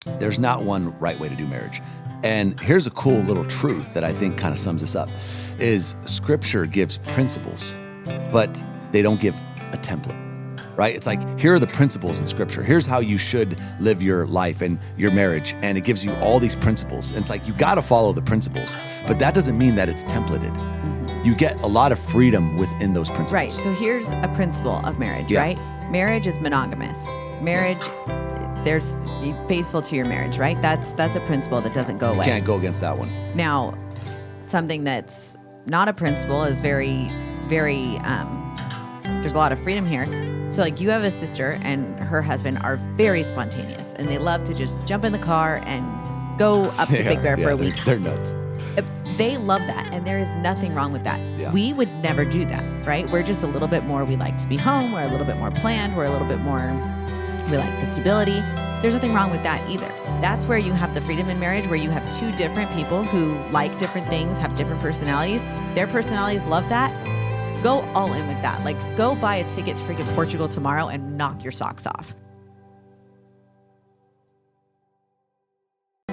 There's not one right way to do marriage. And here's a cool little truth that I think kind of sums this up is Scripture gives principles, but they don't give a template, right? It's like, here are the principles in Scripture. Here's how you should live your life and your marriage. And it gives you all these principles. And it's like, you got to follow the principles, but that doesn't mean that it's templated. You get a lot of freedom within those principles. Right. So here's a principle of marriage, right? Marriage is monogamous. Marriage, there's be faithful to your marriage, right? That's a principle that doesn't go away. You can't go against that one. Now, something that's not a principle is very, very, there's a lot of freedom here. So like you have a sister and her husband are very spontaneous and they love to just jump in the car and go up to Big Bear for a week. They're nuts. They love that, and there is nothing wrong with that. Yeah. We would never do that, right? We're just a little bit more, we like to be home, we're a little bit more planned, we're a little bit more, we like the stability. There's nothing wrong with that either. That's where you have the freedom in marriage, where you have two different people who like different things, have different personalities. Their personalities love that. Go all in with that. Like, go buy a ticket to freaking Portugal tomorrow and knock your socks off.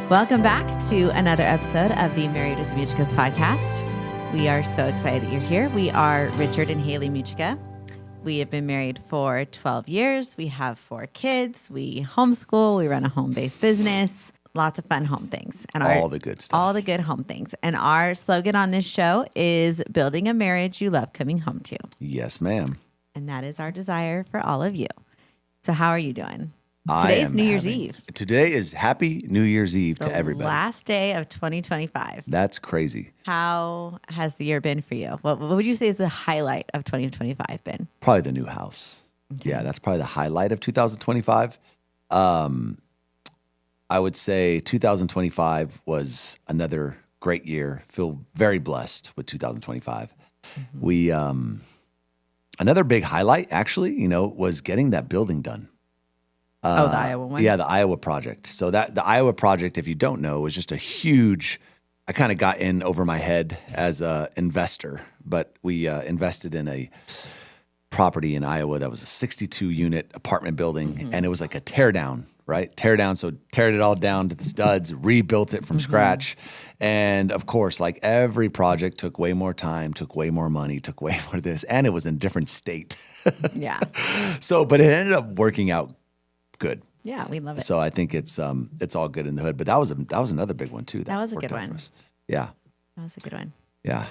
Welcome back to another episode of the Married with the Muchicas podcast. We are so excited that you're here. We are Richard and Haley Muchica. We have been married for 12 years. We have 4 kids. We homeschool. We run a home-based business. Lots of fun home things. And all the good stuff. All the good home things. And our slogan on this show is building a marriage you love coming home to. Yes, ma'am. And that is our desire for all of you. So how are you doing? Today's New Year's Eve. Today is Happy New Year's Eve to everybody. Last day of 2025. That's crazy. How has the year been for you? What would you say is the highlight of 2025 been? Probably the new house. Okay. Yeah, that's probably the highlight of 2025. I would say 2025 was another great year. Feel very blessed with 2025. Mm-hmm. We another big highlight actually, was getting that building done. The Iowa one? Yeah, the Iowa project. So the Iowa project, if you don't know, was just a huge, I kind of got in over my head as an investor, but we invested in a property in Iowa that was a 62-unit apartment building, and it was like a tear down, right? Tear down, so teared it all down to the studs, rebuilt it from scratch. And of course, like every project took way more time, took way more money, took way more this, and it was in a different state. Yeah. So, but it ended up working out good. Yeah, we love it. So I think it's all good in the hood. But that was another big one too. That was a good one. Yeah. That was a good one. Yeah.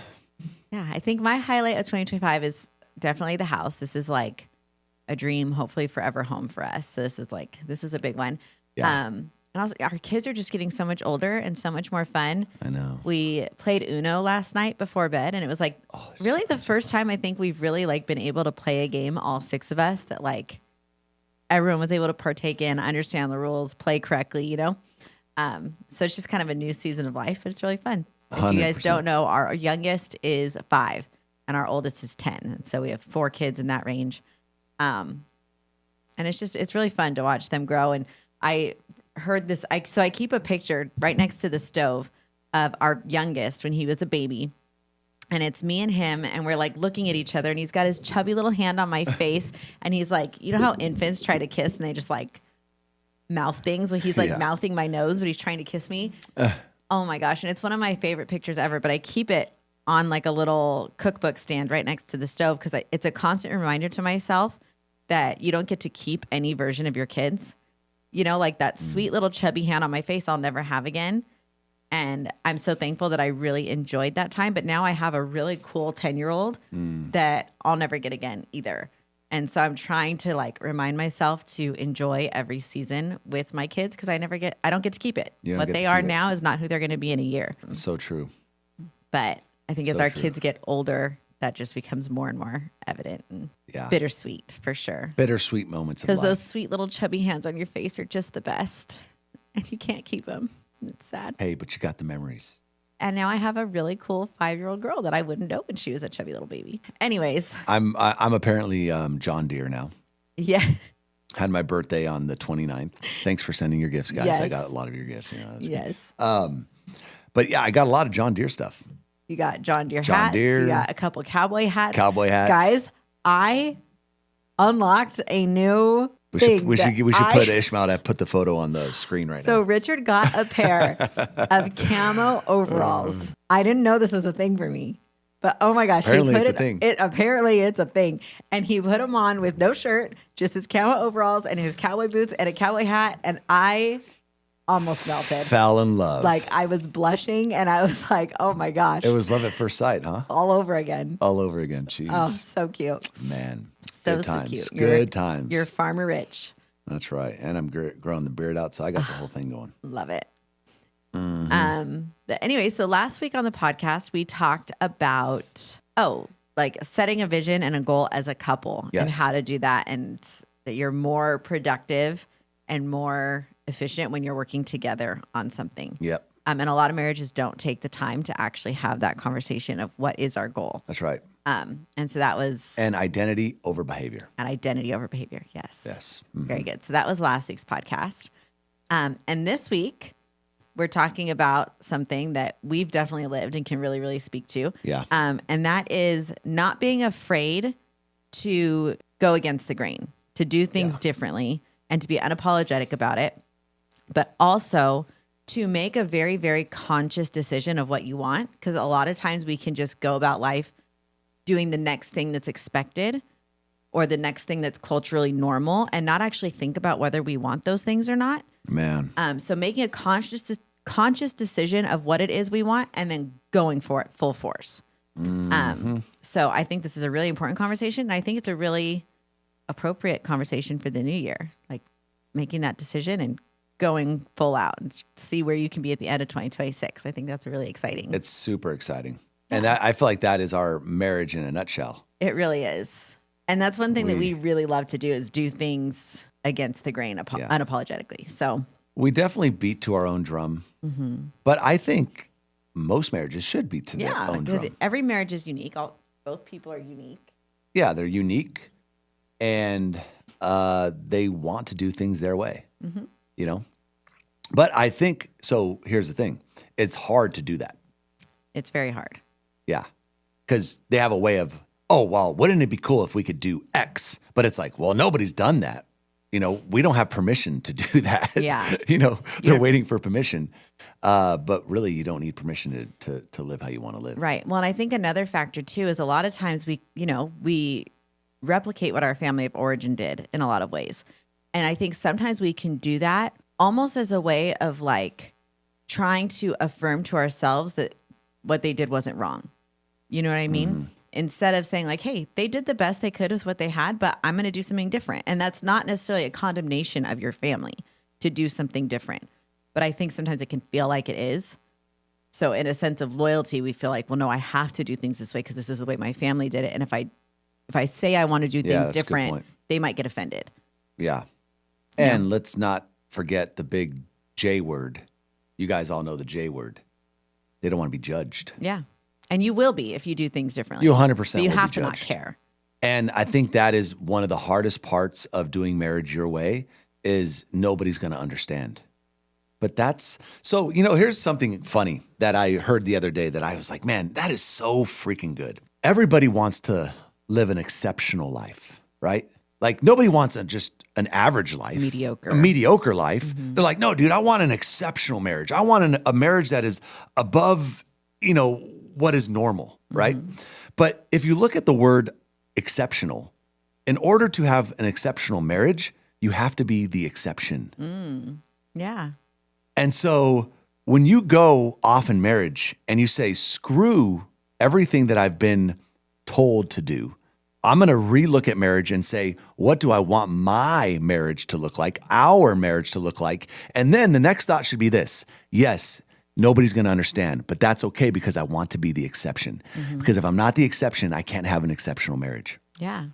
Yeah, I think my highlight of 2025 is definitely the house. This is like a dream, hopefully forever home for us. So this is a big one. Yeah. And also our kids are just getting so much older and so much more fun. I know. We played Uno last night before bed, and it was like really the first time I think we've really like been able to play a game, all 6 of us, that like everyone was able to partake in, understand the rules, play correctly, So it's just kind of a new season of life, but it's really fun. If 100%. you guys don't know, our youngest is 5 and our oldest is 10. And so we have 4 kids in that range. And it's really fun to watch them grow. And I heard this, so I keep a picture right next to the stove of our youngest when he was a baby. And it's me and him, and we're like looking at each other, and he's got his chubby little hand on my face, and he's like, you know how infants try to kiss and they just like mouth things? Well, he's like mouthing my nose, but he's trying to kiss me. Oh my gosh. And it's one of my favorite pictures ever, but I keep it on like a little cookbook stand right next to the stove because it's a constant reminder to myself that you don't get to keep any version of your kids. Like that sweet little chubby hand on my face I'll never have again. And I'm so thankful that I really enjoyed that time. But now I have a really cool 10-year-old that I'll never get again either. And so I'm trying to like remind myself to enjoy every season with my kids because I don't get to keep it. What they are now is not who they're going to be in a year. That's so true. But I think as our kids get older, that just becomes more and more evident and bittersweet for sure. Bittersweet moments of life. Because those sweet little chubby hands on your face are just the best. And you can't keep them. It's sad. Hey, but you got the memories. And now I have a really cool 5-year-old girl that I wouldn't know when she was a chubby little baby. Anyways. I'm apparently John Deere now. Yeah. Had my birthday on the 29th. Thanks for sending your gifts, guys. Yes. I got a lot of your gifts. Yes. But yeah, I got a lot of John Deere stuff. You got John Deere hats. You got a couple cowboy hats. Cowboy hats. Guys, I unlocked a new We should put Ishmael. Put the photo on the screen right So now. Richard got a pair of camo overalls. I didn't know this was a thing for me, but oh my gosh, Apparently it's a thing. Apparently it's a thing, and he put them on with no shirt, just his camo overalls and his cowboy boots and a cowboy hat, and I almost melted. Fell in love. Like I was blushing, and I was like, "Oh my gosh!" It was love at first sight, huh? all over again. All over again. Jeez. Oh, so cute. Man. So Good times. cute. Good times. You're farmer rich. That's right. And I'm growing the beard out, so I got the whole thing going. Love it. Mm-hmm. Anyway, so last week on the podcast, we talked about, like setting a vision and a goal as a couple Yes. and how to do that, and that you're more productive and more efficient when you're working together on something. Yep. And a lot of marriages don't take the time to actually have that conversation of what is our goal. That's right. And so that was And identity over behavior. an identity over behavior. Yes. Yes. Mhm. Very good. So that was last week's podcast. And this week, we're talking about something that we've definitely lived and can really, really speak to. Yeah. And that is not being afraid to go against the grain, to do things differently, and to be unapologetic about it, but also to make a very, very conscious decision of what you want. Because a lot of times we can just go about life doing the next thing that's expected or the next thing that's culturally normal and not actually think about whether we want those things or not. Man. So making a conscious decision of what it is we want and then going for it full force. So I think this is a really important conversation. And I think it's a really appropriate conversation for the new year, like making that decision and going full out and see where you can be at the end of 2026. I think that's really exciting. It's super exciting. And that, I feel like that is our marriage in a nutshell. It really is. And that's one thing that we really love to do is do things against the grain unapologetically. So We definitely beat to our own drum. But I think most marriages should beat to their own because drum. every marriage is unique. Both people are unique. Yeah, they're unique. And they want to do things their way, you know? But I think, so here's the thing. It's hard to do that. It's very hard. Yeah. Because they have a way of, oh, well, wouldn't it be cool if we could do X? But it's like, well, nobody's done that. You know, we don't have permission to do that. Yeah. You know, they're waiting for permission. But really, you don't need permission to live how you want to live. Right. Well, and I think another factor too is a lot of times we replicate what our family of origin did in a lot of ways. And I think sometimes we can do that almost as a way of like trying to affirm to ourselves that what they did wasn't wrong. You know what I mean? Instead of saying like, hey, they did the best they could with what they had, but I'm going to do something different. And that's not necessarily a condemnation of your family to do something different. But I think sometimes it can feel like it is. So in a sense of loyalty, we feel like, well, no, I have to do things this way because this is the way my family did it. And if I say I want to do things that's a good different, point. they might get offended. Yeah. And let's not forget the big J word. You guys all know the J word. They don't want to be judged. Yeah. And you will be if you do things differently. You 100% But you will have be to not judged. care. And I think that is one of the hardest parts of doing marriage your way is nobody's going to understand. But that's, so, you know, here's something funny that I heard the other day that I was like, man, that is so freaking good. Everybody wants to live an exceptional life, right? Like nobody wants just an average life. Mediocre. A mediocre life. They're like, no, dude, I want an exceptional marriage. I want a marriage that is above, you know, what is normal, right? But if you look at the word exceptional, in order to have an exceptional marriage, you have to be the exception. Yeah. And so when you go off in marriage and you say, screw everything that I've been told to do, I'm going to relook at marriage and say, what do I want my marriage to look like, our marriage to look like? And then the next thought should be this. Yes, nobody's going to understand, but that's okay because I want to be the exception. Because if I'm not the exception, I can't have an exceptional marriage. Yeah.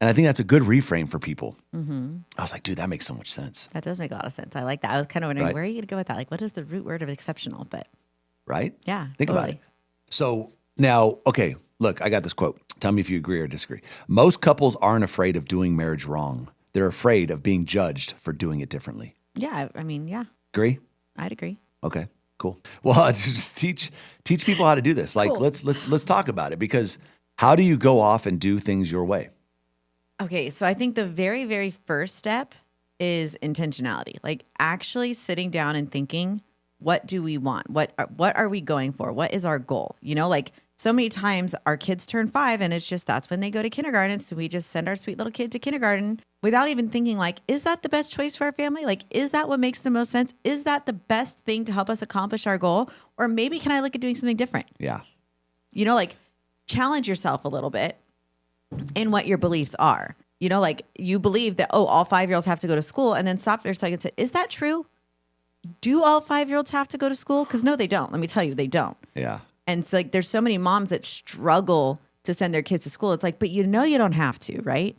And I think that's a good reframe for people. I was like, dude, that makes so much sense. That does make a lot of sense. I like that. I was kind of wondering, Right. where are you going to go with that? Like, what is the root word of exceptional? But Right? yeah, Think about totally. it. So now, okay, look, I got this quote. Tell me if you agree or disagree. Most couples aren't afraid of doing marriage wrong. They're afraid of being judged for doing it differently. Yeah. I mean, yeah, Agree? I'd agree. Okay, cool. Well, just teach people how to do this. Like, Cool. let's talk about it because how do you go off and do things your way? Okay, so I think the very, very first step is intentionality. Like actually sitting down and thinking, what do we want? What are we going for? What is our goal? You know, like so many times our kids turn 5 and it's just that's when they go to kindergarten. So we just send our sweet little kid to kindergarten without even thinking like, is that the best choice for our family? Like, is that what makes the most sense? Is that the best thing to help us accomplish our goal? Or maybe can I look at doing something different? Yeah. You know, like challenge yourself a little bit in what your beliefs are. You know, like you believe that, all 5-year-olds have to go to school, and then stop for a second and say, is that true? Do all 5-year-olds have to go to school? Because no, they don't. Let me tell you, they don't. Yeah. And it's like there's so many moms that struggle to send their kids to school. It's like, but you know you don't have to, right?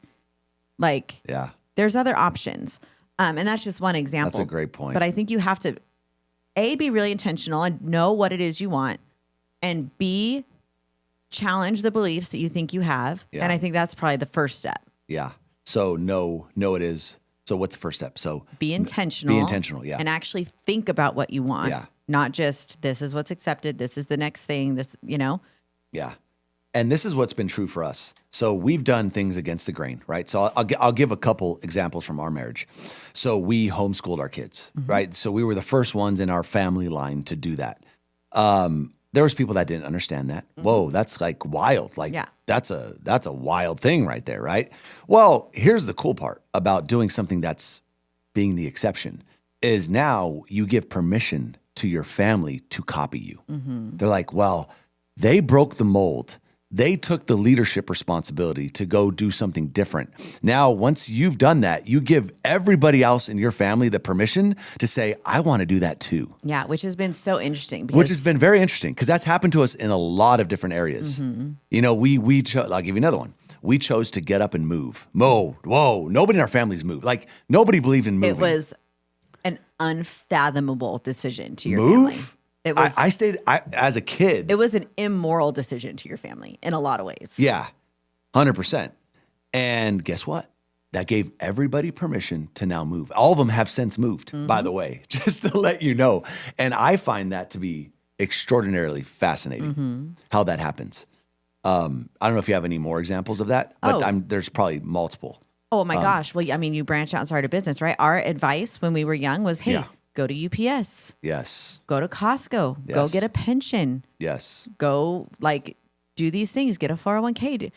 Like, Yeah. there's other options. And that's just one example. That's a great point. But I think you have to, A, be really intentional and know what it is you want, and B, challenge the beliefs that you think you have. Yeah. And I think that's probably the first step. Yeah. So no, it is. So what's the first step? So Be intentional. Be intentional. Yeah. And actually think about what you want. Yeah. Not just this is what's accepted. This is the next thing. This, you know? Yeah. And this is what's been true for us. So we've done things against the grain, right? So I'll give a couple examples from our marriage. So we homeschooled our kids, right? So we were the first ones in our family line to do that. There was people that didn't understand that. Whoa, that's like wild. Like that's a wild thing right there, right? Well, here's the cool part about doing something that's being the exception is now you give permission to your family to copy you. They're like, well, they broke the mold. They took the leadership responsibility to go do something different. Now, once you've done that, you give everybody else in your family the permission to say, I want to do that too. Yeah, which has been so interesting. Which has been very interesting because that's happened to us in a lot of different areas. You know, we chose, I'll give you another one. We chose to get up and move. Whoa, nobody in our families moved. Like nobody believed in moving. It was an unfathomable decision to your Move? family. It was, I stayed as a kid. it was an immoral decision to your family in a lot of ways. Yeah, 100%. And guess what? That gave everybody permission to now move. All of them have since moved, by the way, just to let you know. And I find that to be extraordinarily fascinating how that happens. I don't know if you have any more examples of that, but there's probably multiple. Oh my gosh. Well, I mean, you branched out and started a business, right? Our advice when we were young was, hey, Yeah. go to UPS, Yes. go to Costco, go Yes. get a pension, Yes. go like do these things, get a 401k.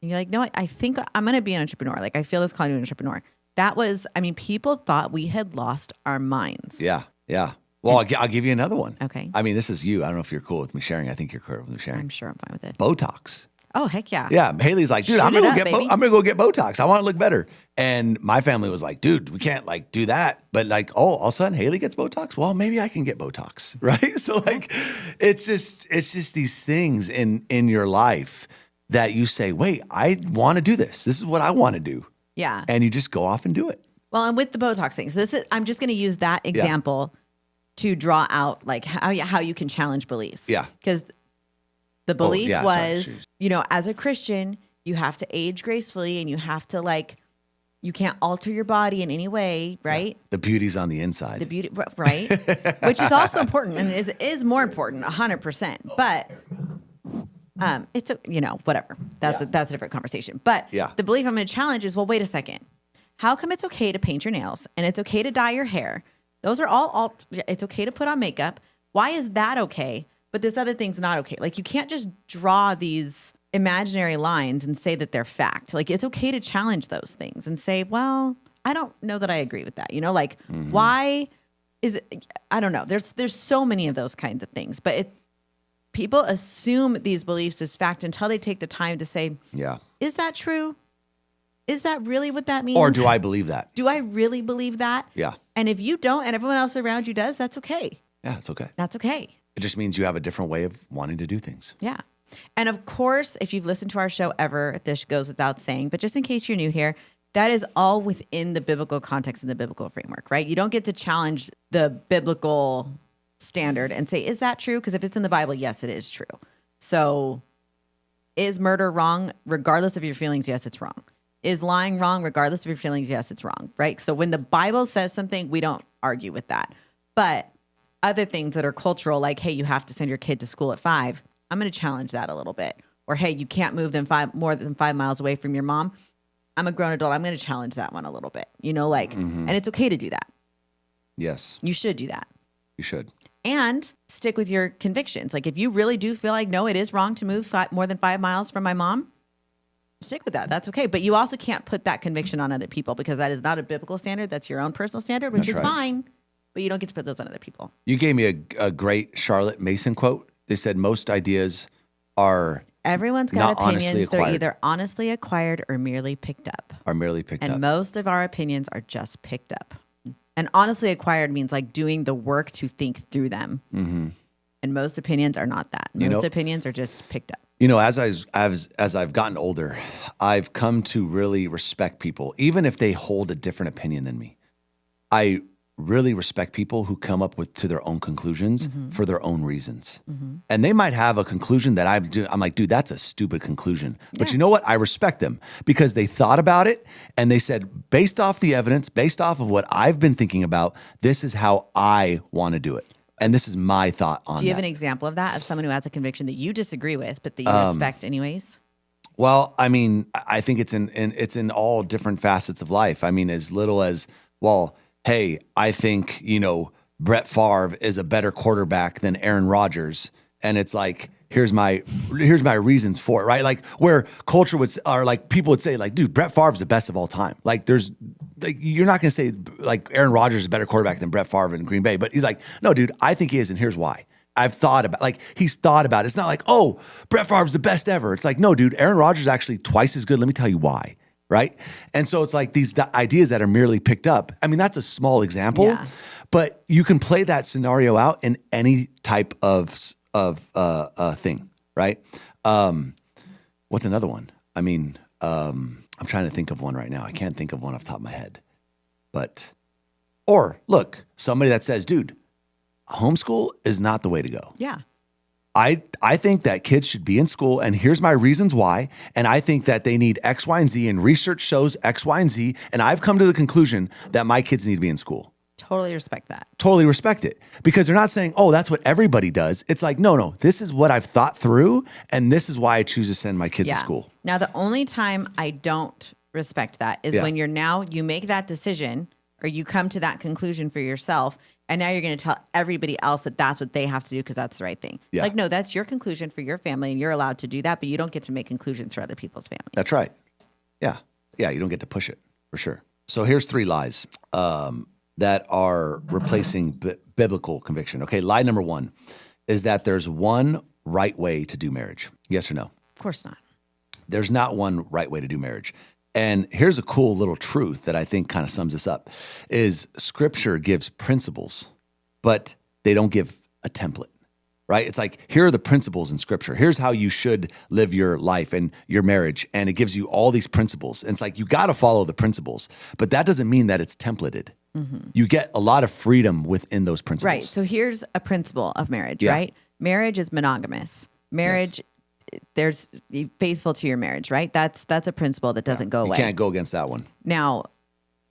And you're like, no, I think I'm going to be an entrepreneur. Like I feel this calling to be an entrepreneur. That was, I mean, people thought we had lost our minds. Yeah. Yeah. Well, I'll give you another one. Okay. I mean, this is you. I don't know if you're cool with me sharing. I think you're cool with me sharing. I'm sure I'm fine with it. Botox. Oh, heck yeah. Yeah, Haley's like, dude, Shoot I'm gonna it go up, get baby. I'm gonna go get Botox. I want to look better. And my family was like, dude, we can't like do that. But like, all of a sudden, Haley gets Botox. Well, maybe I can get Botox, right? So like, it's just these things in your life that you say, wait, I want to do this. This is what I want to do, Yeah. and you just go off and do it. Well, and with the Botox thing, so I'm just going to use that example to draw out like how you can challenge beliefs. Yeah. Because the belief yeah, was, sorry. you know, as a Christian, you have to age gracefully and you have to like, you can't alter your body in any way, right? The beauty's on the inside. The beauty, right? Which is also important and is more important, 100%. But it's whatever. That's a different conversation. But Yeah. the belief I'm going to challenge is, well, wait a second. How come it's okay to paint your nails and it's okay to dye your hair? Those are all it's okay to put on makeup. Why is that okay? But this other thing's not okay. Like you can't just draw these imaginary lines and say that they're fact. Like it's okay to challenge those things and say, well, I don't know that I agree with that. You know, like why is it, I don't know. There's so many of those kinds of things, but people assume these beliefs as fact until they take the time to say, Yeah. is that true? Is that really what that means? Or do I believe that? Do I really believe that? Yeah. And if you don't and everyone else around you does, that's okay. Yeah, it's okay. That's okay. It just means you have a different way of wanting to do things. Yeah. And of course, if you've listened to our show ever, this goes without saying, but just in case you're new here, that is all within the biblical context and the biblical framework, right? You don't get to challenge the biblical standard and say, is that true? Because if it's in the Bible, yes, it is true. So is murder wrong? Regardless of your feelings, yes, it's wrong. Is lying wrong? Regardless of your feelings, yes, it's wrong, right? So when the Bible says something, we don't argue with that. But other things that are cultural, like, hey, you have to send your kid to school at 5, I'm going to challenge that a little bit. Or, hey, you can't move them more than 5 miles away from your mom. I'm a grown adult. I'm going to challenge that one a little bit, and it's okay to do that. Yes. You should do that. You should. And stick with your convictions. Like if you really do feel like, no, it is wrong to move more than 5 miles from my mom, stick with that. That's okay. But you also can't put that conviction on other people because that is not a biblical standard. That's your own personal standard, which is fine. But you don't get to put those on other people. You gave me a great Charlotte Mason quote. They said most ideas are everyone's got opinions. They're acquired. either honestly acquired or merely picked up. And most of our opinions are just picked up. And honestly acquired means like doing the work to think through them. Mm-hmm. And most opinions are not that. Most opinions are just picked up. As I've gotten older, I've come to really respect people, even if they hold a different opinion than me. I really respect people who come up to their own conclusions for their own reasons. Mm-hmm. And they might have a conclusion that I'm like, dude, that's a stupid conclusion. Yeah. But you know what? I respect them because they thought about it and they said, based off the evidence, based off of what I've been thinking about, this is how I want to do it. And this is my thought on that. Do you have an example of that, of someone who has a conviction that you disagree with, but that you respect anyways? Well, I mean, I think it's in all different facets of life. I mean, as little as, well, hey, I think, Brett Favre is a better quarterback than Aaron Rodgers. And it's like, here's my reasons for it, right? Like where culture people would say like, dude, Brett Favre is the best of all time. Like you're not going to say like Aaron Rodgers is a better quarterback than Brett Favre in Green Bay. But he's like, no, dude, I think he is. And here's why. He's thought about it. It's not like, oh, Brett Favre's the best ever. It's like, no, dude, Aaron Rodgers is actually twice as good. Let me tell you why. Right. And so it's like the ideas that are merely picked up. I mean, that's a small example, but you can play that scenario out in any type of thing. Right. What's another one? I mean, I'm trying to think of one right now. I can't think of one off the top of my head, or look, somebody that says, dude, homeschool is not the way to go. Yeah. I think that kids should be in school, and here's my reasons why. And I think that they need X, Y, and Z, and research shows X, Y, and Z. And I've come to the conclusion that my kids need to be in school. Totally respect that. Totally respect it. Because they're not saying, oh, that's what everybody does. It's like, no, this is what I've thought through, and this is why I choose to send my kids to school. Now, the only time I don't respect that is when you make that decision or you come to that conclusion for yourself, and now you're going to tell everybody else that that's what they have to do because that's the right thing. Yeah. It's like, no, that's your conclusion for your family, and you're allowed to do that, but you don't get to make conclusions for other people's families. That's right. Yeah. Yeah, you don't get to push it, for sure. So here's 3 lies that are replacing biblical conviction. Okay, lie number 1 is that there's one right way to do marriage. Yes or no? Of course not. There's not one right way to do marriage. And here's a cool little truth that I think kind of sums this up, is Scripture gives principles, but they don't give a template, right? It's like, here are the principles in Scripture. Here's how you should live your life and your marriage. And it gives you all these principles. And it's like, you got to follow the principles, but that doesn't mean that it's templated. Mm-hmm. You get a lot of freedom within those principles. Right. So here's a principle of marriage, right? Marriage is monogamous. Marriage there's faithful to your marriage, right? That's a principle that doesn't go away. You can't go against that one. Now,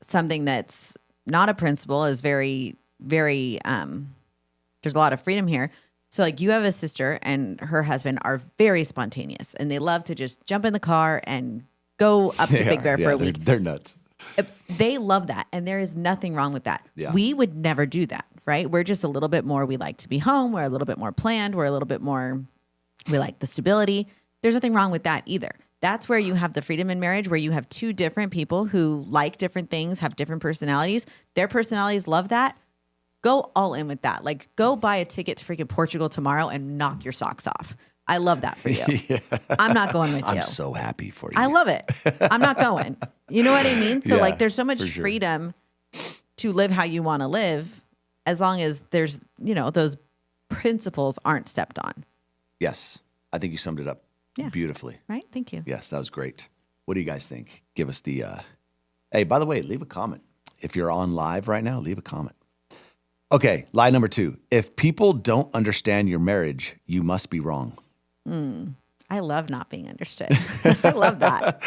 something that's not a principle is very, very, there's a lot of freedom here. So like you have a sister and her husband are very spontaneous and they love to just jump in the car and go up to Big Bear for a week. They're nuts. They love that. And there is nothing wrong with that. Yeah. We would never do that, right? We're just a little bit more, we like to be home. We're a little bit more planned. We're a little bit more, we like the stability. There's nothing wrong with that either. That's where you have the freedom in marriage, where you have 2 different people who like different things, have different personalities. Their personalities love that. Go all in with that. Like, go buy a ticket to freaking Portugal tomorrow and knock your socks off. I love that for you. Yeah. I'm not going with you. I'm so happy for you. I love it. I'm not going. You know what I mean? So like, there's so much freedom to live how you want to live, as long as there's, those principles aren't stepped on. Yes. I think you summed it up beautifully. Right? Thank you. Yes, that was great. What do you guys think? Give us the, hey, by the way, leave a comment. If you're on live right now, leave a comment. Okay, lie number 2. If people don't understand your marriage, you must be wrong. I love not being understood. I love that.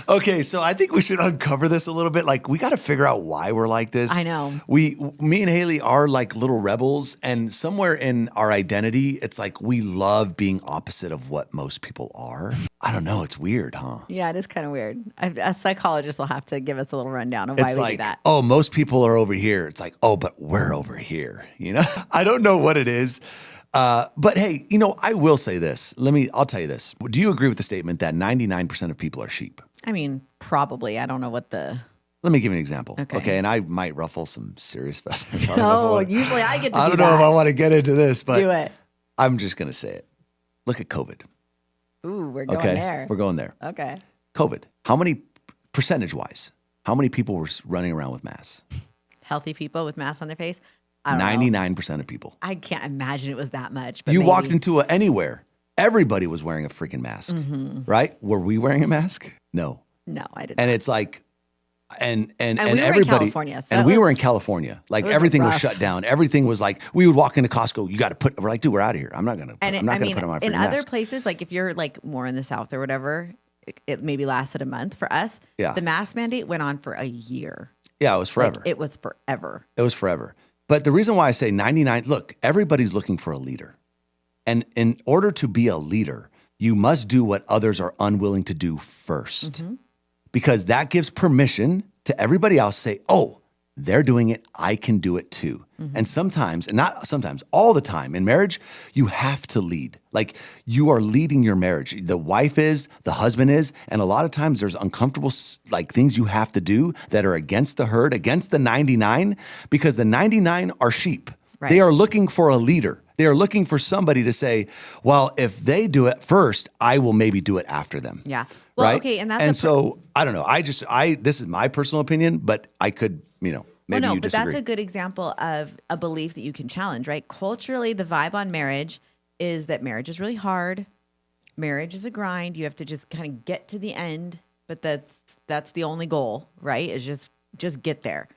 Okay, so I think we should uncover this a little bit. Like, we got to figure out why we're like this. I know. Me and Haley are like little rebels, and somewhere in our identity, it's like we love being opposite of what most people are. I don't know. It's weird, huh? Yeah, it is kind of weird. A psychologist will have to give us a little rundown of why It's we like, do that. oh, most people are over here. It's like, oh, but we're over here. You know, I don't know what it is. But hey, you know, I will say this. I'll tell you this. Do you agree with the statement that 99% of people are sheep? I mean, probably. I don't know what the. Let me give you an example. Okay. And I might ruffle some serious feathers. No, usually I get to do that. I don't know if I want to get into this, but Do it. I'm just going to say it. Look at COVID. Ooh, we're going Okay. there. We're going there. Okay. COVID. How many, percentage-wise, how many people were running around with masks? Healthy people with masks on their face. I don't know. 99% of people. I can't imagine it was that much. But You maybe. walked into anywhere. Everybody was wearing a freaking mask, right? Were we wearing a mask? No. No, I didn't. And it's like, and we were in everybody, California, so and that we were was- in California. Like it was everything was rough. shut down. Everything was like, we would walk into Costco. You got to put. We're like, dude, we're out of here. I'm not gonna. And I'm not I gonna mean, put on my in freaking other mask. places, like if you're like more in the South or whatever, it maybe lasted a month. For us, Yeah. the mask mandate went on for a year. Yeah, it was forever. Like, it was forever. It was forever. But the reason why I say 99, look, everybody's looking for a leader. And in order to be a leader, you must do what others are unwilling to do first. Because that gives permission to everybody else to say, oh, they're doing it, I can do it too. And sometimes, and not sometimes, all the time in marriage, you have to lead. Like you are leading your marriage. The wife is, the husband is, and a lot of times there's uncomfortable like things you have to do that are against the herd, against the 99, because the 99 are sheep. Right. They are looking for a leader. They are looking for somebody to say, well, if they do it first, I will maybe do it after them. Yeah. Well, Right? okay, and that's and so I don't know. This is my personal opinion, but I could, maybe no, you but disagree. that's a good example of a belief that you can challenge, right? Culturally, the vibe on marriage is that marriage is really hard. Marriage is a grind. You have to just kind of get to the end, but that's the only goal, right? Is just get there.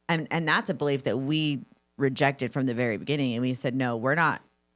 And that's a belief that we rejected from the very beginning. And we said, no,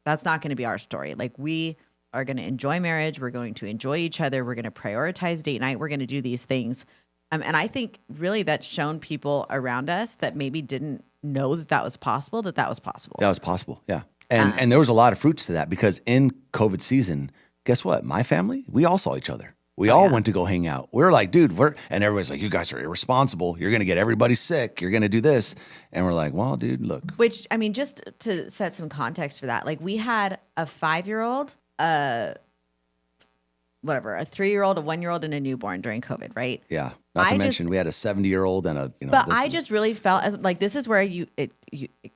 that's not going to be our story. Like we are going to enjoy marriage. We're going to enjoy each other. We're going to prioritize date night. We're going to do these things. And I think really that's shown people around us that maybe didn't know that was possible, that was possible. That was possible, yeah. And there was a lot of fruits to that because in COVID season, guess what? My family, we all saw each other. We all went to go hang out. We were like, dude, and everybody's like, you guys are irresponsible. You're going to get everybody sick. You're going to do this. And we're like, well, dude, look. Which, I mean, just to set some context for that, like we had a 5-year-old, a 3-year-old, a 1-year-old, and a newborn during COVID, right? Yeah. Not to mention we had a 70-year-old and a, But I just really felt as like this is where it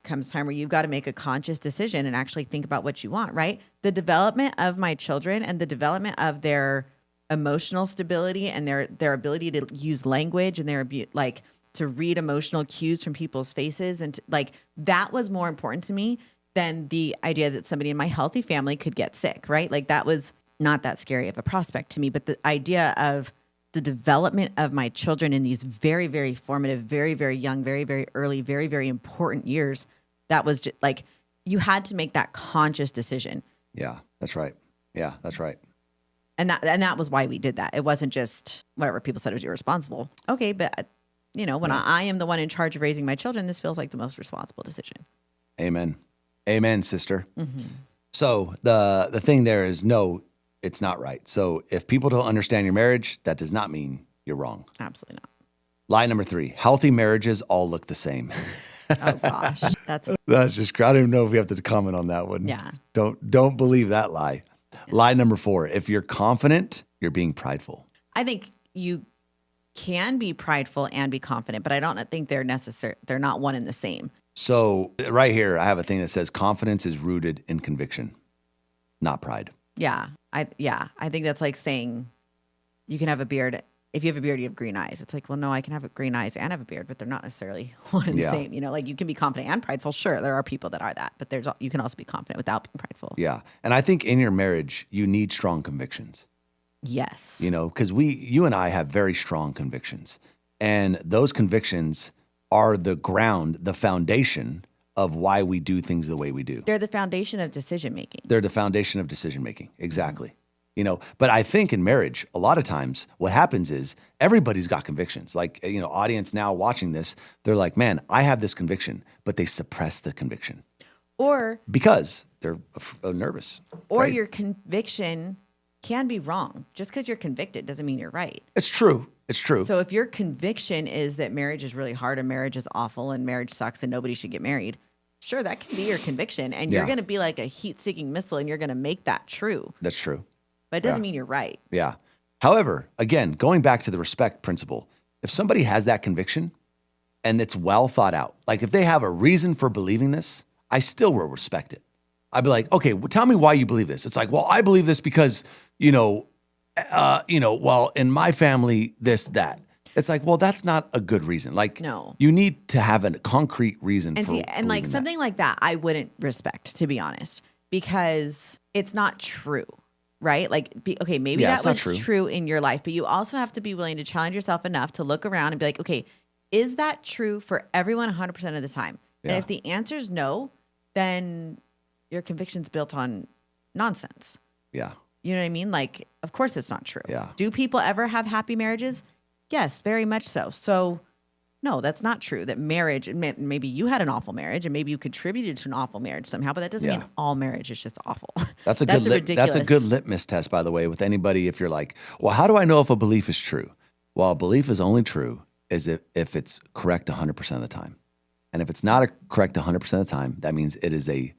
comes time where you've got to make a conscious decision and actually think about what you want, right? The development of my children and the development of their emotional stability and their ability to use language and like to read emotional cues from people's faces and like that was more important to me than the idea that somebody in my healthy family could get sick, right? Like that was not that scary of a prospect to me, but the idea of the development of my children in these very, very formative, very, very young, very, very early, very, very important years, that was just like, you had to make that conscious decision. Yeah, that's right. Yeah, that's right. And that was why we did that. It wasn't just whatever people said it was irresponsible. Okay, but when I am the one in charge of raising my children, this feels like the most responsible decision. Amen. Amen, sister. So the thing there is no, it's not right. So if people don't understand your marriage, that does not mean you're wrong. Absolutely not. Lie number 3, healthy marriages all look the same. Oh gosh, that's just, I don't even know if we have to comment on that one. Yeah. Don't believe that lie. Lie number 4, if you're confident, you're being prideful. I think you can be prideful and be confident, but I don't think they're necessary. They're not one and the same. So right here, I have a thing that says confidence is rooted in conviction, not pride. Yeah. I think that's like saying you can have a beard. If you have a beard, you have green eyes. It's like, well, no, I can have green eyes and have a beard, but they're not necessarily one and the same. Like you can be confident and prideful. Sure, there are people that are that, but you can also be confident without being prideful. Yeah. And I think in your marriage, you need strong convictions. Yes. Because you and I have very strong convictions. And those convictions are the ground, the foundation of why we do things the way we do. They're the foundation of decision making. They're the foundation of decision making. Exactly. But I think in marriage, a lot of times what happens is everybody's got convictions. Like, audience now watching this, they're like, man, I have this conviction, but they suppress the conviction Or because they're nervous. or afraid. your conviction can be wrong. Just because you're convicted doesn't mean you're right. It's true. It's true. So if your conviction is that marriage is really hard and marriage is awful and marriage sucks and nobody should get married, sure, that can be your conviction. And you're Yeah. going to be like a heat-seeking missile and you're going to make that true. That's true. But it doesn't mean you're right. Yeah. However, again, going back to the respect principle, if somebody has that conviction and it's well thought out, like if they have a reason for believing this, I still will respect it. I'd be like, okay, well, tell me why you believe this. It's like, well, I believe this because, well, in my family, this, that. It's like, well, that's not a good reason. Like, No. you need to have a concrete reason And for see, and like believing that. something like that, I wouldn't respect, to be honest, because it's not true, right? Like, maybe Yeah, that it's not was true. true in your life, but you also have to be willing to challenge yourself enough to look around and be like, okay, is that true for everyone 100% of the time? Yeah. And if the answer is no, then your conviction's built on nonsense. Yeah. You know what I mean? Like, of course it's not true. Yeah. Do people ever have happy marriages? Yes, very much so. So, no, that's not true. That marriage, maybe you had an awful marriage and maybe you contributed to an awful marriage somehow, but that doesn't Yeah. mean all marriage is just awful. That's a That's good ridiculous. that's a good litmus test, by the way, with anybody. If you're like, well, how do I know if a belief is true? Well, a belief is only true is if it's correct 100% of the time. And if it's not correct 100% of the time, that means it is a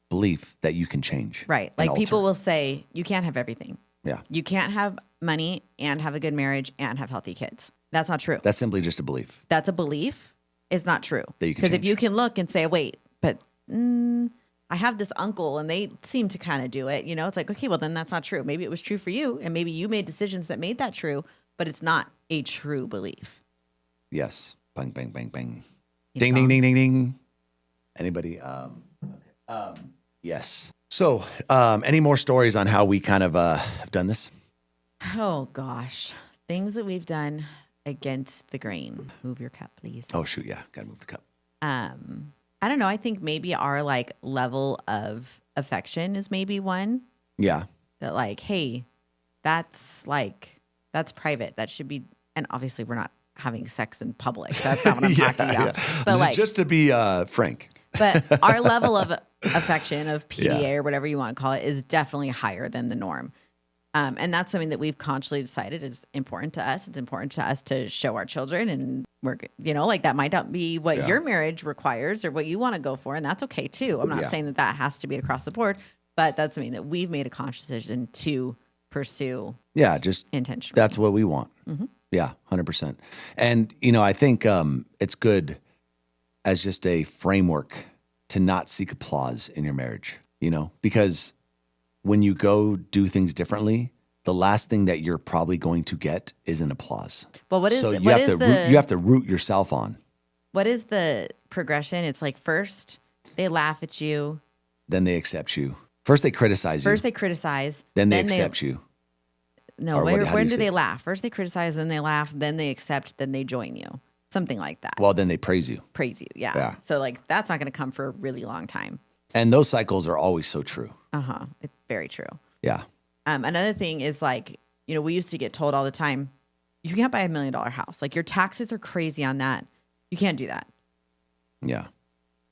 belief that you can change. Right. and Like people alter. will say, you can't have everything. Yeah. You can't have money and have a good marriage and have healthy kids. That's not true. That's simply just a belief. That's a belief. It's not true. That you can Because if change. you can look and say, wait, but I have this uncle and they seem to kind of do it, it's like, okay, well, then that's not true. Maybe it was true for you and maybe you made decisions that made that true, but it's not a true belief. Yes. Bang, bang, bang, bang. You Ding, know? ding, ding, ding, ding. Anybody? Yes. So, any more stories on how we kind of have done this? Oh, gosh. Things that we've done against the grain. Move your cup, please. Oh, shoot. Yeah. Got to move the cup. I don't know. I think maybe our like level of affection is maybe one Yeah. that like, hey, that's private. That should be, and obviously we're not having sex in public. That's not what I'm talking about. But like, just to be frank. but our level of affection of PDA Yeah. or whatever you want to call it is definitely higher than the norm. And that's something that we've consciously decided is important to us. It's important to us to show our children, and we're, like that might not be what Yeah. your marriage requires or what you want to go for. And that's okay too. I'm not Yeah. saying that has to be across the board, but that's something that we've made a conscious decision to pursue Yeah. Just intentionally. that's what we want. Mm-hmm. Yeah. 100%. And, I think it's good as just a framework to not seek applause in your marriage, because when you go do things differently, the last thing that you're probably going to get is an applause. But what is So the, you what have is to the you have to root yourself on. what is the progression? It's like first they laugh at you, Then they accept you. First they criticize you. first they criticize, Then they accept you. No, Or when how do you do say they it? laugh? First they criticize, then they laugh, then they accept, then they join you. Something like that. Well, then they praise you. Praise you. Yeah. Yeah. So like that's not going to come for a really long time. And those cycles are always so true. Uh-huh. It's very true. Yeah. Another thing is like, we used to get told all the time, you can't buy $1 million house. Like your taxes are crazy on that. You can't do that. Yeah.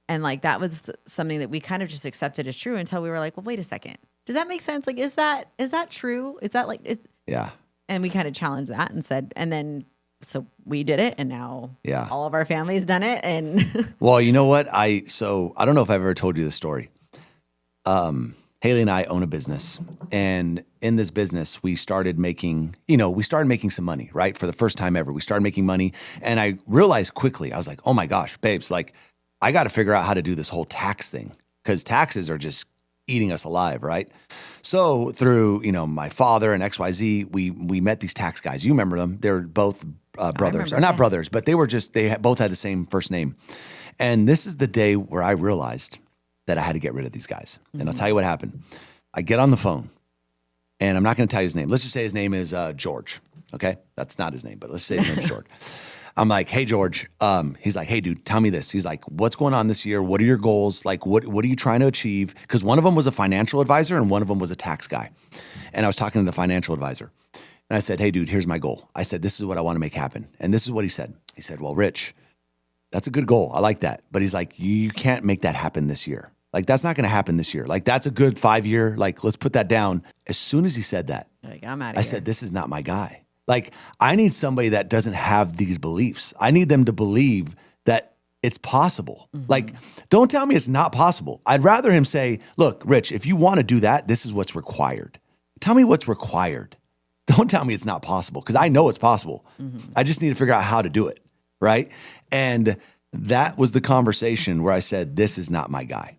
And like that was something that we kind of just accepted as true until we were like, well, wait a second. Does that make sense? Like, is that true? Is that like, Yeah. and we kind of challenged that and said, and then, so we did it. And now Yeah. all of our family's done it. And Well, you know what? I don't know if I've ever told you this story. Haley and I own a business, and in this business, we started making some money, right? For the first time ever, we started making money, and I realized quickly, I was like, oh my gosh, babes, like I got to figure out how to do this whole tax thing because taxes are just eating us alive, right? So through, my father and XYZ, we met these tax guys. You remember them. They're both brothers, remember, or not yeah. brothers, but they both had the same first name. And this is the day where I realized that I had to get rid of these guys. And I'll tell you what happened. I get on the phone, and I'm not going to tell you his name. Let's just say his name is George. Okay? That's not his name, but let's say his name is George. I'm like, hey, George. He's like, hey, dude, tell me this. He's like, what's going on this year? What are your goals? Like, what are you trying to achieve? Because one of them was a financial advisor and one of them was a tax guy. And I was talking to the financial advisor. And I said, hey, dude, here's my goal. I said, this is what I want to make happen. And this is what he said. He said, well, Rich, that's a good goal. I like that. But he's like, you can't make that happen this year. Like, that's not going to happen this year. Like, that's a good 5-year. Like, let's put that down. As soon as he said that, Like, I'm out of here. I said, this is not my guy. Like, I need somebody that doesn't have these beliefs. I need them to believe that it's possible. Like, don't tell me it's not possible. I'd rather him say, look, Rich, if you want to do that, this is what's required. Tell me what's required. Don't tell me it's not possible, because I know it's possible. I just need to figure out how to do it, right? And that was the conversation where I said, this is not my guy.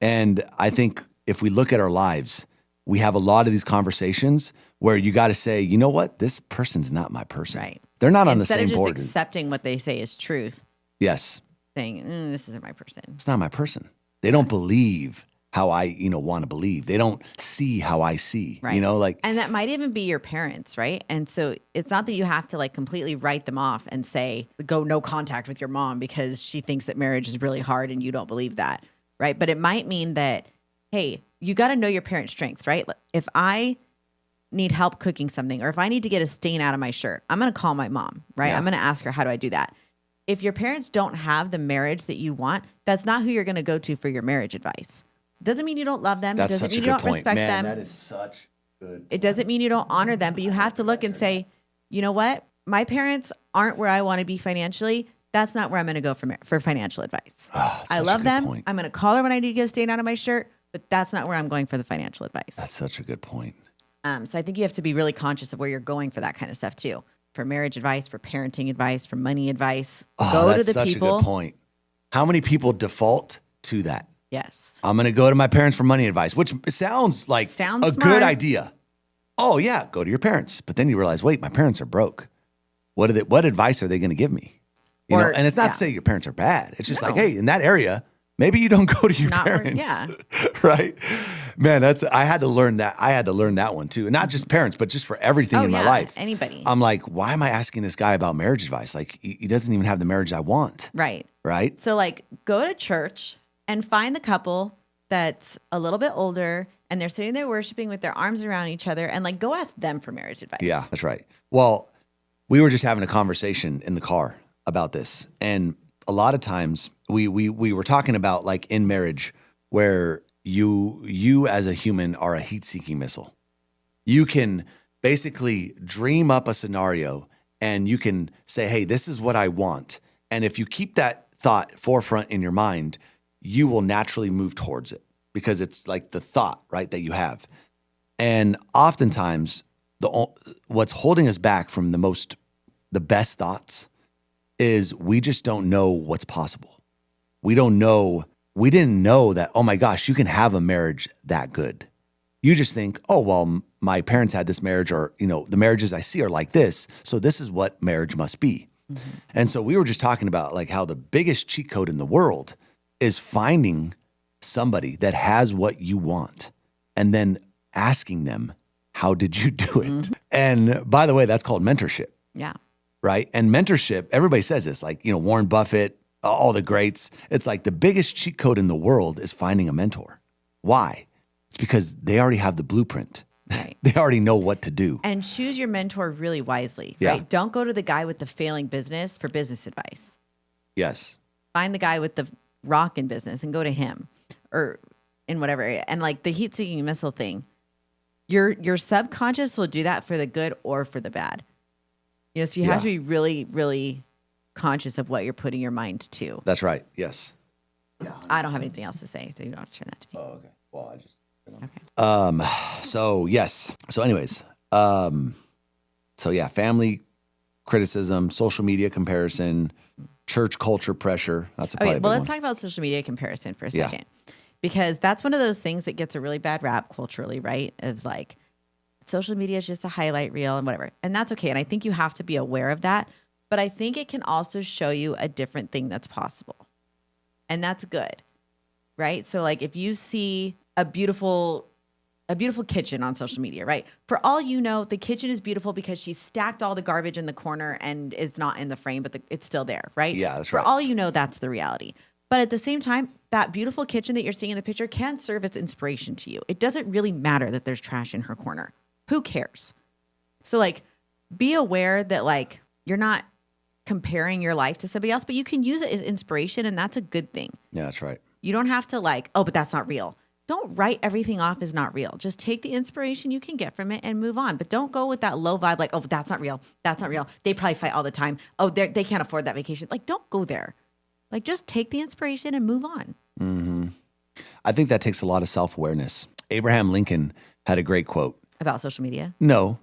And I think if we look at our lives, we have a lot of these conversations where you got to say, you know what? This person's not my person. Right. They're not on the Instead same of just board. accepting what they say is truth, Yes. saying, this isn't my person. It's not my person. They don't believe how I, want to believe. They don't see how I see, Right. like. And that might even be your parents, right? And so it's not that you have to like completely write them off and say, go no contact with your mom because she thinks that marriage is really hard and you don't believe that, right? But it might mean that, hey, you got to know your parents' strengths, right? If I need help cooking something or if I need to get a stain out of my shirt, I'm going to call my mom, right? Yeah. I'm going to ask her, how do I do that? If your parents don't have the marriage that you want, that's not who you're going to go to for your marriage advice. Doesn't mean you don't love them. That's It doesn't such a mean you good don't point. respect Man, them. that is such good. It doesn't mean you don't honor them, but you have to look and say, you know what? My parents aren't where I want to be financially. That's not where I'm going to go for financial advice. Oh, I such a love good them. point. I'm going to call her when I need to get a stain out of my shirt, but that's not where I'm going for the financial advice. That's such a good point. So I think you have to be really conscious of where you're going for that kind of stuff too. For marriage advice, for parenting advice, for money advice. Go to That's the such people. a good point. How many people default to that? Yes. I'm going to go to my parents for money advice, which sounds like Sounds a smart. good idea. Oh yeah, go to your parents. But then you realize, wait, my parents are broke. What advice are they going to give me? And it's not to say your parents are bad. It's just like, hey, in that area, maybe you don't go to your parents. Yeah. Right? Man, I had to learn that. I had to learn that one too. Not just parents, but just for everything in my life. Anybody. I'm like, why am I asking this guy about marriage advice? Like, he doesn't even have the marriage I want. Right. Right? So like go to church and find the couple that's a little bit older and they're sitting there worshiping with their arms around each other and like go ask them for marriage advice. Yeah, that's right. Well, we were just having a conversation in the car about this. And a lot of times we were talking about like in marriage where you as a human are a heat-seeking missile. You can basically dream up a scenario and you can say, hey, this is what I want. And if you keep that thought forefront in your mind, you will naturally move towards it because it's like the thought, right, that you have. And oftentimes what's holding us back from the best thoughts is we just don't know what's possible. We didn't know that, oh my gosh, you can have a marriage that good. You just think, oh, well, my parents had this marriage or, the marriages I see are like this. So this is what marriage must be. Mm-hmm. And so we were just talking about like how the biggest cheat code in the world is finding somebody that has what you want and then asking them, how did you do it? Mm-hmm. And by the way, that's called mentorship. Yeah. Right. And mentorship, everybody says this, like, Warren Buffett, all the greats. It's like the biggest cheat code in the world is finding a mentor. Why? It's because they already have the blueprint. Right. They already know what to do. And choose your mentor really wisely, Yeah. right? Don't go to the guy with the failing business for business advice. Yes. Find the guy with the rock in business and go to him or in whatever area. And like the heat-seeking missile thing, your subconscious will do that for the good or for the bad. So you have to be really, really conscious of what you're putting your mind to. That's right. Yes. Yeah. I don't have anything else to say, so you don't have to turn that to me. Oh, okay. Well, I just. Okay. So yes. So anyways. So yeah, family criticism, social media comparison, church culture pressure. That's a probably Okay. a big Well, let's one. talk about social media comparison for a Yeah. second, because that's one of those things that gets a really bad rap culturally, right? It's like social media is just a highlight reel and whatever, and that's okay. And I think you have to be aware of that. But I think it can also show you a different thing that's possible, and that's good, right? So like if you see a beautiful a beautiful kitchen on social media, right? For all you know, the kitchen is beautiful because she stacked all the garbage in the corner and it's not in the frame, but it's still there, right? Yeah, that's For right. all you know, that's the reality. But at the same time, that beautiful kitchen that you're seeing in the picture can serve as inspiration to you. It doesn't really matter that there's trash in her corner. Who cares? So like, be aware that like you're not comparing your life to somebody else, but you can use it as inspiration, and that's a good thing. Yeah, that's right. You don't have to like, oh, but that's not real. Don't write everything off as not real. Just take the inspiration you can get from it and move on. But don't go with that low vibe like, oh, that's not real. That's not real. They probably fight all the time. Oh, they can't afford that vacation. Like, don't go there. Like, just take the inspiration and move on. Mm-hmm. I think that takes a lot of self-awareness. Abraham Lincoln had a great quote. About social media? No.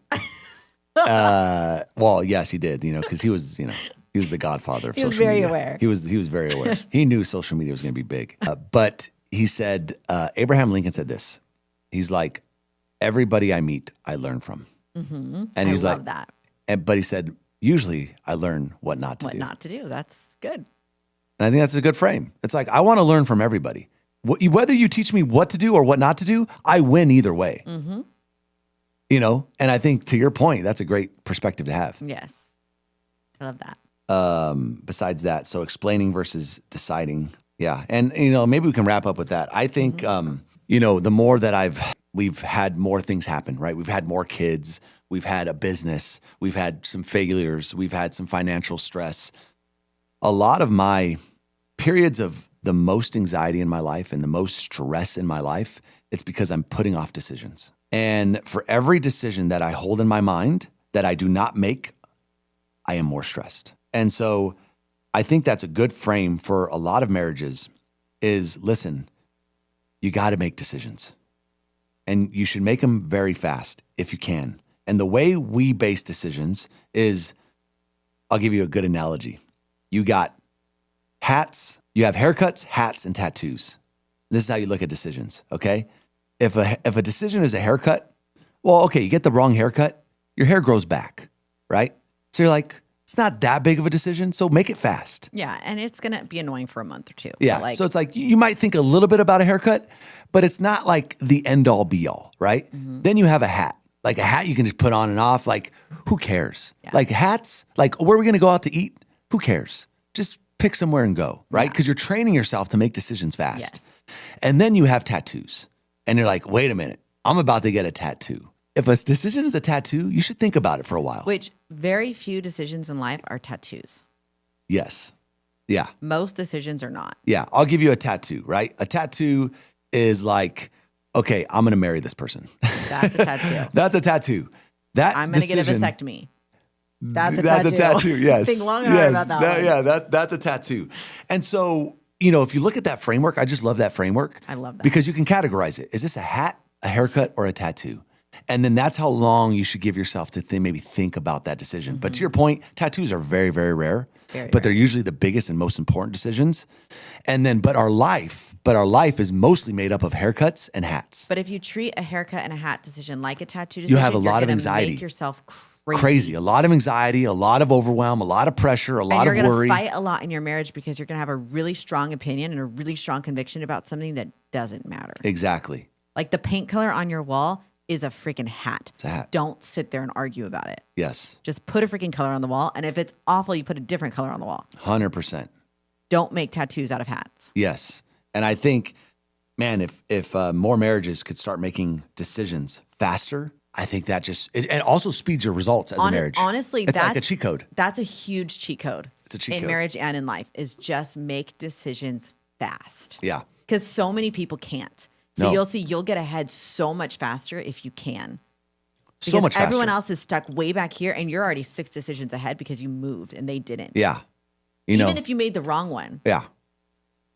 Well, yes, he did, because he was the godfather of social media. He was very aware. He was very aware. He knew social media was going to be big. But he said, Abraham Lincoln said this. He's like, everybody I meet, I learn from. Mm-hmm. And he's I love that. But he said, usually I learn what not to do. What not to do. That's good. And I think that's a good frame. It's like, I want to learn from everybody. Whether you teach me what to do or what not to do, I win either way. Mm-hmm. And I think to your point, that's a great perspective to have. Yes. I love that. Besides that, so explaining versus deciding. Yeah. And, maybe we can wrap up with that. I think, the more that we've had more things happen, right? We've had more kids. We've had a business. We've had some failures. We've had some financial stress. A lot of my periods of the most anxiety in my life and the most stress in my life, it's because I'm putting off decisions. And for every decision that I hold in my mind that I do not make, I am more stressed. And so I think that's a good frame for a lot of marriages is, listen, you got to make decisions. And you should make them very fast if you can. And the way we base decisions is, I'll give you a good analogy. You got hats, you have haircuts, hats, and tattoos. This is how you look at decisions, okay? If a decision is a haircut, well, okay, you get the wrong haircut, your hair grows back, right? So you're like, it's not that big of a decision, so make it fast. Yeah, and it's going to be annoying for a month or two. Yeah, so it's like you might think a little bit about a haircut, but it's not like the end-all be-all, right? Mm-hmm. Then you have a hat. Like a hat you can just put on and off. Like, who cares? Yeah. Like hats, like where are we going to go out to eat? Who cares? Just pick somewhere and go, right? Because you're training yourself to make decisions fast. Yes. And then you have tattoos. And you're like, wait a minute, I'm about to get a tattoo. If a decision is a tattoo, you should think about it for a while. Which very few decisions in life are tattoos. Yes. Yeah. Most decisions are not. Yeah. I'll give you a tattoo, right? A tattoo is like, okay, I'm going to marry this person. That's a tattoo. That's a tattoo. I'm going to get a vasectomy. That's a tattoo. That's a tattoo, yes. Think long and hard about that one. Yeah, that's a tattoo. And so, if you look at that framework, I just love that framework. I love that. Because you can categorize it. Is this a hat, a haircut, or a tattoo? And then that's how long you should give yourself to maybe think about that decision. Mm-hmm. But to your point, tattoos are very, very rare. But they're usually the biggest and most important decisions. And then, but our life is mostly made up of haircuts and hats. But if you treat a haircut and a hat decision like a tattoo decision, you have a lot of anxiety. Make yourself crazy. A lot of anxiety, a lot of overwhelm, a lot of pressure, a lot of worry. And you're going to fight a lot in your marriage because you're going to have a really strong opinion and a really strong conviction about something that doesn't matter. Exactly. Like the paint color on your wall is a freaking hat. It's a hat. Don't sit there and argue about it. Yes. Just put a freaking color on the wall. And if it's awful, you put a different color on the wall. 100%. Don't make tattoos out of hats. Yes. And I think, man, if more marriages could start making decisions faster, I think that it also speeds your results as a marriage. Honestly, it's like a cheat code. That's a huge cheat code. It's a cheat code. In marriage and in life is just make decisions fast. Yeah. Because so many people can't. So you'll get ahead so much faster if you can. Because so much faster. Everyone else is stuck way back here and you're already 6 decisions ahead because you moved and they didn't. Yeah. Even if you made the wrong one. Yeah.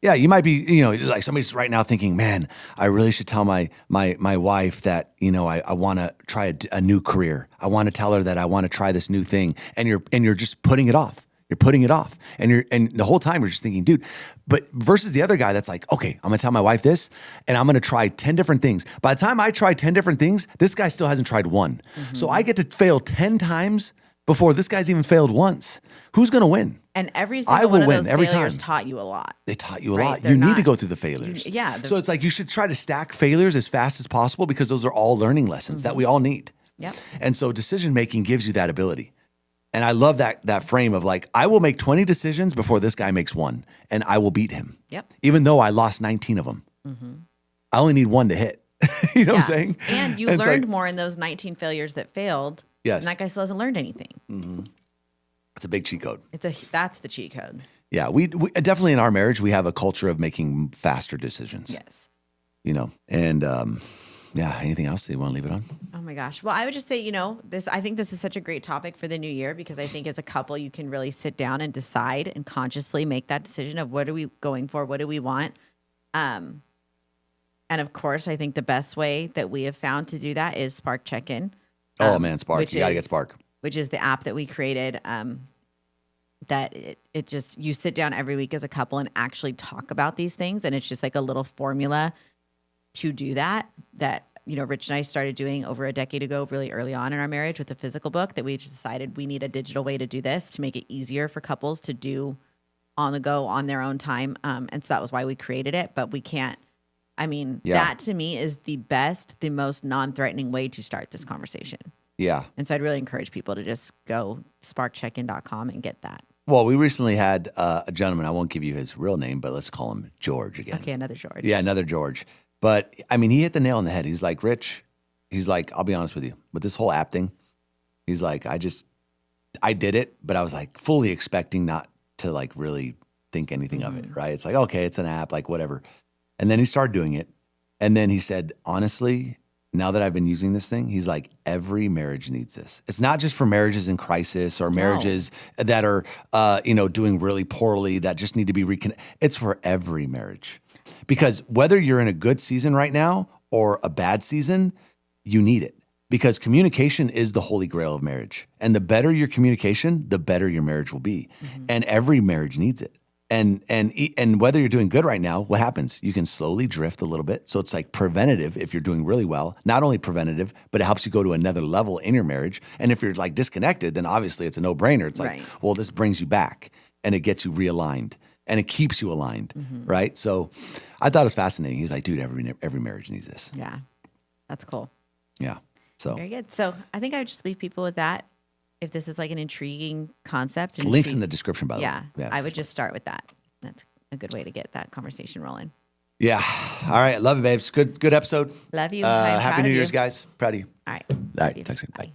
Yeah, you might be, like somebody's right now thinking, man, I really should tell my wife that, I want to try a new career. I want to tell her that I want to try this new thing. And you're just putting it off. You're putting it off. And the whole time you're just thinking, dude, but versus the other guy that's like, okay, I'm going to tell my wife this and I'm going to try 10 different things. By the time I try 10 different things, this guy still hasn't tried one. Mm-hmm. So I get to fail 10 times before this guy's even failed once. Who's going to win? And every I single will one of win those every failures time. taught you a lot. They taught you a Right, lot. they're You need to not- go through the failures. yeah, So it's like you should try to stack failures as fast as possible because those are all learning lessons that we all need. Yep. And so decision making gives you that ability. And I love that frame of like, I will make 20 decisions before this guy makes one, and I will beat him. Yep. Even though I lost 19 of them. I only need one to hit. You know what I'm saying? And you And it's learned like- more in those 19 failures that failed. Yes. And that guy still hasn't learned anything. It's a big cheat code. That's the cheat code. Yeah, we definitely in our marriage, we have a culture of making faster decisions. Yes. You know, and yeah, anything else that you want to leave it on? Oh my gosh. Well, I would just say, I think this is such a great topic for the new year because I think as a couple, you can really sit down and decide and consciously make that decision of what are we going for? What do we want? And of course, I think the best way that we have found to do that is Spark Check-In. Oh man, Spark. which You got to get is- Spark. Which is the app that we created. That it just, you sit down every week as a couple and actually talk about these things. And it's just like a little formula to do that, Rich and I started doing over a decade ago, really early on in our marriage with the physical book, that we just decided we need a digital way to do this to make it easier for couples to do on the go on their own time. And so that was why we created it, but we can't, that to me is the best, the most non-threatening way to start this conversation. Yeah. And so I'd really encourage people to just go sparkcheckin.com and get that. Well, we recently had a gentleman. I won't give you his real name, but let's call him George again. Okay, another George. Yeah, another George. But he hit the nail on the head. He's like, Rich, he's like, I'll be honest with you, with this whole app thing, he's like, I did it, but I was like fully expecting not to like really think anything of it, right? It's like, okay, it's an app, like whatever. And then he started doing it. And then he said, honestly, now that I've been using this thing, he's like, every marriage needs this. It's not just for marriages in crisis or marriages that are, doing really poorly that just need to be reconnected. It's for every marriage. Because whether you're in a good season right now or a bad season, you need it. Because communication is the holy grail of marriage. And the better your communication, the better your marriage will be. And every marriage needs it. And whether you're doing good right now, what happens? You can slowly drift a little bit. So it's like preventative if you're doing really well. Not only preventative, but it helps you go to another level in your marriage. And if you're like disconnected, then obviously it's a no-brainer. It's like, well, this brings you back and it gets you realigned and it keeps you aligned, right? So I thought it was fascinating. He's like, dude, every marriage needs this. Yeah, that's cool. Yeah. So Very good. So I think I would just leave people with that. If this is like an intriguing concept. Links in the description, by the way. Yeah, I would just start with that. That's a good way to get that conversation rolling. Yeah. All right. Love it, babes. Good episode. Love you. Happy New Year's, guys. Proud of you. All right. All right. Talk soon. Bye.